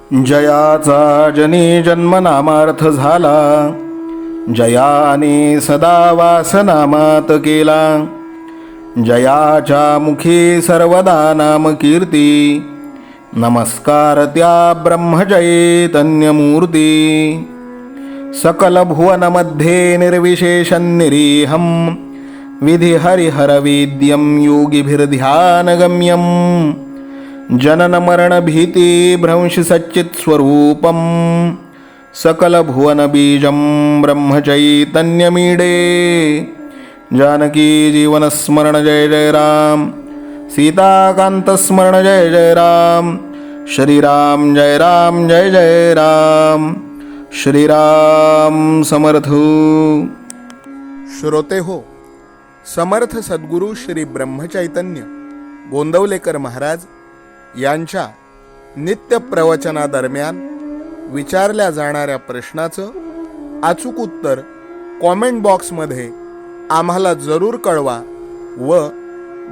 जयाचा जनी जन्मनामार्थ झाला, जयाने सदा वासनामात केला. जयाच्या मुखी सर्वदा नाम कीर्ती, नमस्कार त्या ब्रह्मचैतन्यमूर्ती. सकल भुवनमध्ये निर्विशेषं निरीहं, विधि हरिहरवेद्यं योगिभिर्ध्यानगम्यं. जनन मरण भीति भ्रंश सच्चित् स्वरूपं, सकल भुवन बीजं ब्रह्मचैतन्यमीडे. जानकी जीवन स्मरण जय जय राम, सीताकांत स्मरण जय जय राम. श्रीराम जय राम जय जय राम. श्रीराम समर्थ. श्रोते हो, समर्थ सद्गुरू श्री ब्रह्मचैतन्य गोंदवलेकर महाराज यांच्या नित्य प्रवचनादरम्यान विचारल्या जाणाऱ्या प्रश्नाचं अचूक उत्तर कॉमेंट बॉक्समध्ये आम्हाला जरूर कळवा व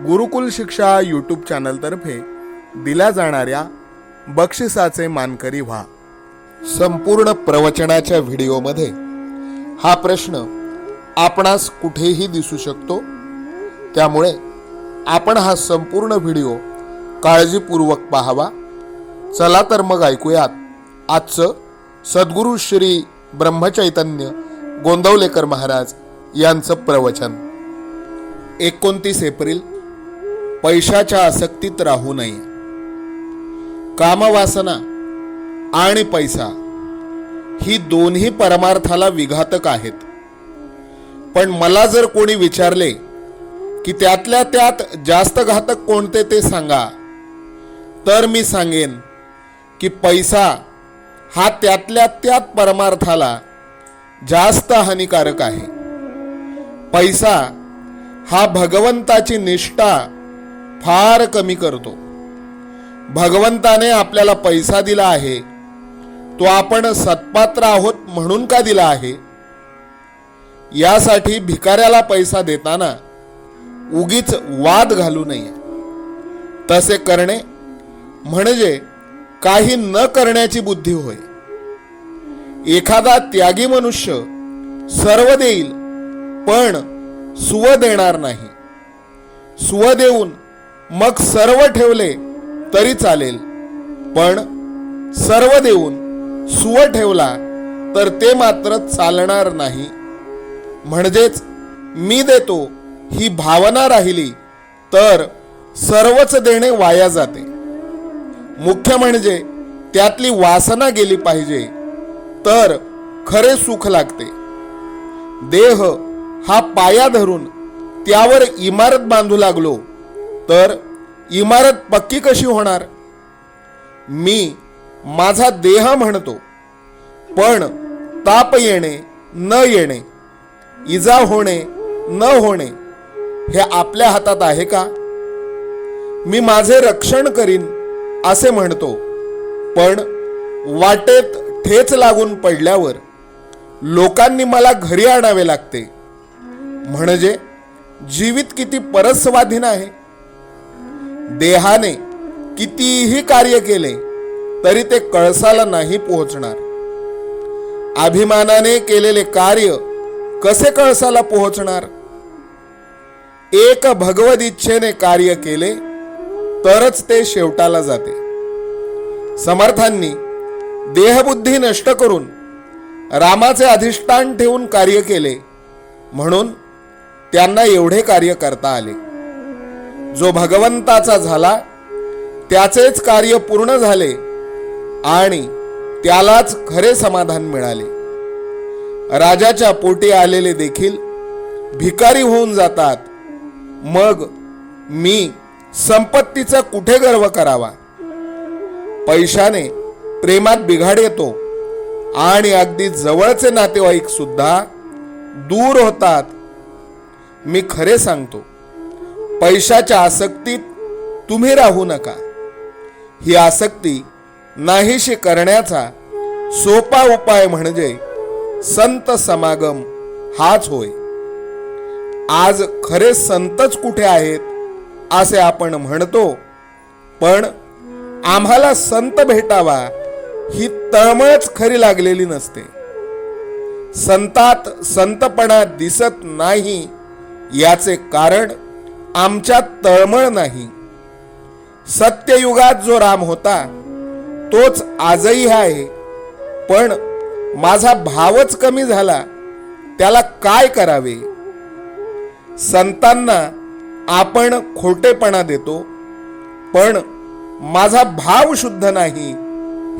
गुरुकुल शिक्षा यूट्यूब चॅनलतर्फे दिल्या जाणाऱ्या बक्षिसाचे मानकरी व्हा. संपूर्ण प्रवचनाच्या व्हिडिओमध्ये हा प्रश्न आपणास कुठेही दिसू शकतो, त्यामुळे आपण हा संपूर्ण व्हिडिओ काळजीपूर्वक पाहावा. चला तर मग ऐकूयात आजचं सद्गुरू श्री ब्रह्मचैतन्य गोंदवलेकर महाराज यांचं प्रवचन. 29 एप्रिल. पैशाच्या आसक्तीत राहू नये. कामवासना आणि पैसा ही दोन्ही परमार्थाला विघातक आहेत. पण मला जर कोणी विचारले की त्यातल्या त्यात जास्त घातक कोणते ते सांगा, तर मी सांगेन की पैसा हा त्यातल्या त्यात परमार्थाला जास्त हानिकारक आहे. पैसा हा भगवंताची निष्ठा फार कमी करतो. भगवंताने आपल्याला पैसा दिला आहे, तो आपण सत्पात्र आहोत म्हणून का दिला आहे? यासाठी भिकाऱ्याला पैसा देताना उगीच वाद घालू नये. तसे करणे म्हणजे काही न करण्याची बुद्धी होय. एखादा त्यागी मनुष्य सर्व देईल पण सुव देणार नाही. सुव देऊन मग सर्व ठेवले तरी चालेल, पण सर्व देऊन सुव ठेवला तर ते मात्र चालणार नाही. म्हणजेच मी देतो ही भावना राहिली तर सर्वच देणे वाया जाते. मुख्य म्हणजे त्यातली वासना गेली पाहिजे, तर खरे सुख लागते. देह हा पाया धरून त्यावर इमारत बांधू लागलो तर इमारत पक्की कशी होणार? मी माझा देह म्हणतो, पण ताप येणे न येणे, इजा होणे न होणे हे आपल्या हातात आहे का? मी माझे रक्षण करीन असे म्हणतो, पण वाटेत ठेच लागून पडल्यावर लोकांनी मला घरी आणावे लागते. म्हणजे जीवित किती परस्वाधीन आहे. देहाने कितीही कार्य केले तरी ते कळसाला नाही पोहोचणार. अभिमानाने केलेले कार्य कसे कळसाला पोहोचणार? एक भगवद इच्छेने कार्य केले तरच ते शेवटाला जाते. समर्थांनी देहबुद्धी नष्ट करून रामाचे अधिष्ठान ठेवून कार्य केले म्हणून त्यांना एवढे कार्य करता आले. जो भगवंताचा झाला त्याचेच कार्य पूर्ण झाले आणि त्यालाच खरे समाधान मिळाले. राजाच्या पोटी आलेले देखील भिकारी होऊन जातात. मग मी संपत्तीचा कुठे गर्व करावा? पैशाने प्रेमात बिघाड येतो आणि अगदी जवळचे नातेवाईक सुद्धा दूर होतात. मी खरे सांगतो, पैशाच्या आसक्तीत तुम्ही राहू नका. ही आसक्ती नाहीशी करण्याचा सोपा उपाय म्हणजे संत समागम हाच होय. आज खरे संतच कुठे आहेत असे आपण म्हणतो, पण आम्हाला संत भेटावा ही तळमळच खरी लागलेली नसते. संतात संतपणा दिसत नाही याचे कारण आमच्यात तळमळ नाही. सत्ययुगात जो राम होता तोच आजही आहे, पण माझा भावच कमी झाला, त्याला काय करावे. संतांना आपण खोटेपणा देतो, पण माझा भाव शुद्ध नाही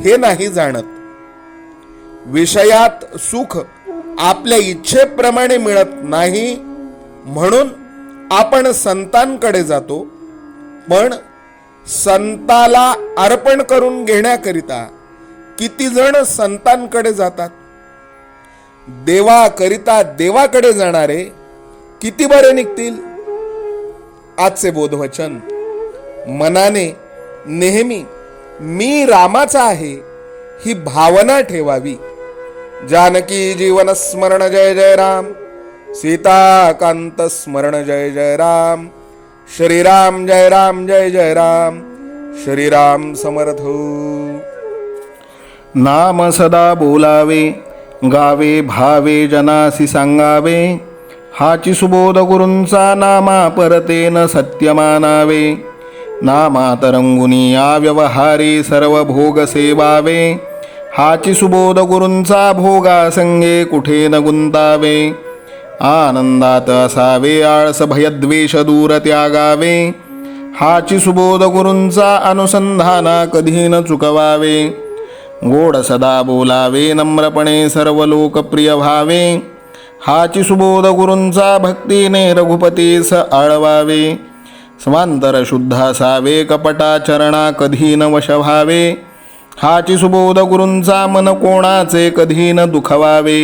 हे नाही जाणत. विषयात सुख आपल्या इच्छेप्रमाणे मिळत नाही म्हणून आपण संतांकडे जातो, पण संताला अर्पण करून घेण्याकरिता किती जण संतांकडे जातात. देवाकरिता देवाकडे जाणारे किती बरे निघतील. आजचे बोधवचन मनाने नेहमी मी रामाचा आहे ही भावना ठेवावी. जानकी जीवन स्मरण जय जय राम, सीताकांत स्मरण जय जय राम, श्रीराम जय राम जय जय राम, श्रीराम समर्थ. नाम सदा बोलावे, गावे भावे जनासी सांगावे, हाची सुबोध गुरूंचा नामा परतेन सत्य मानावे. नामात रंगुनी या व्यवहारे सर्व भोग सेवावे, हाची सुबोध गुरूंचा भोगा संगे कुठे न गुंतावे. आनंदात असावे आळस भयद्वेष दूर त्यागावे, हाची सुबोध गुरूंचा अनुसंधाना कधी न चुकवावे. गोड सदा बोलावे नम्रपणे सर्व लोकप्रिय व्हावे, हाची सुबोध गुरूंचा भक्तीने रघुपतीस आळवावे. स्वांतर शुद्ध असावे कपटाचरणा कधी न वश व्हावे, हाची सुबोध गुरूंचा मन कोणाचे कधी न दुखवावे.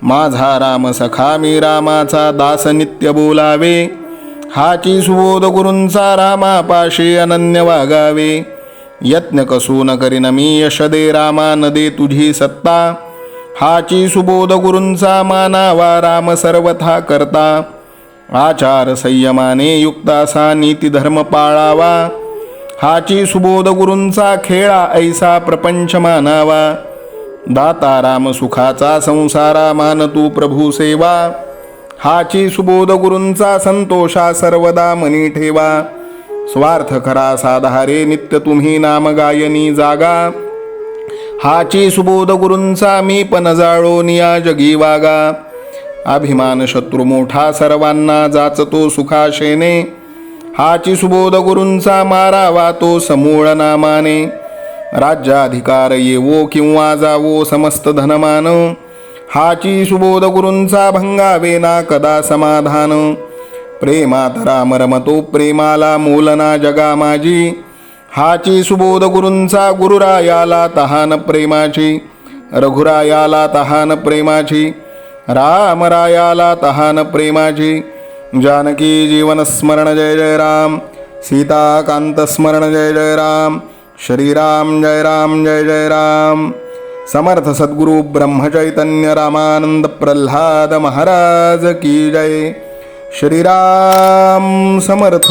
माझा राम सखा मी रामाचा दास नित्य बोलावे, हाची सुबोध गुरूंचा रामापाशी अनन्य वागावे. यत्न कसू न करीन मी यश दे रामा न दे तुझी सत्ता, हाची सुबोध गुरूंचा मानावा राम सर्वथा करता. आचार संयमाने युक्त असा नीती धर्म पाळावा, हाची सुबोध गुरूंचा खेळा ऐसा प्रपंच मानावा. दाता राम सुखाचा संसारा मान तू प्रभू सेवा, हाची सुबोध गुरूंचा संतोषा सर्वदा मनी ठेवा. स्वार्थ खरा साधारे नित्य तुम्ही नाम गायनी जागा, हाची सुबोध गुरूंचा मी पण जाळो निया जगी वागा. अभिमान शत्रू मोठा सर्वांना जाचतो सुखाशेने, हाची सुबोध गुरूंचा मारावा तो समूळ नामाने. राज्याधिकार येवो किंवा जावो समस्त धनमान, हाची सुबोध गुरूंचा भंगावे ना कदा समाधान. प्रेमात राम रमतो प्रेमाला मोलना जगा माझी, हाची सुबोध गुरूंचा गुरुरायाला तहान प्रेमाची. रघुरायाला तहान प्रेमाची, रामरायाला तहान प्रेमाची. जानकी जीवन स्मरण जय जय राम, सीताकांत स्मरण जय जय राम, श्रीराम जय राम जय जय राम. समर्थ सद्गुरु ब्रह्मचैतन्य रामानंद प्रल्हाद महाराज की जय. श्रीराम समर्थ.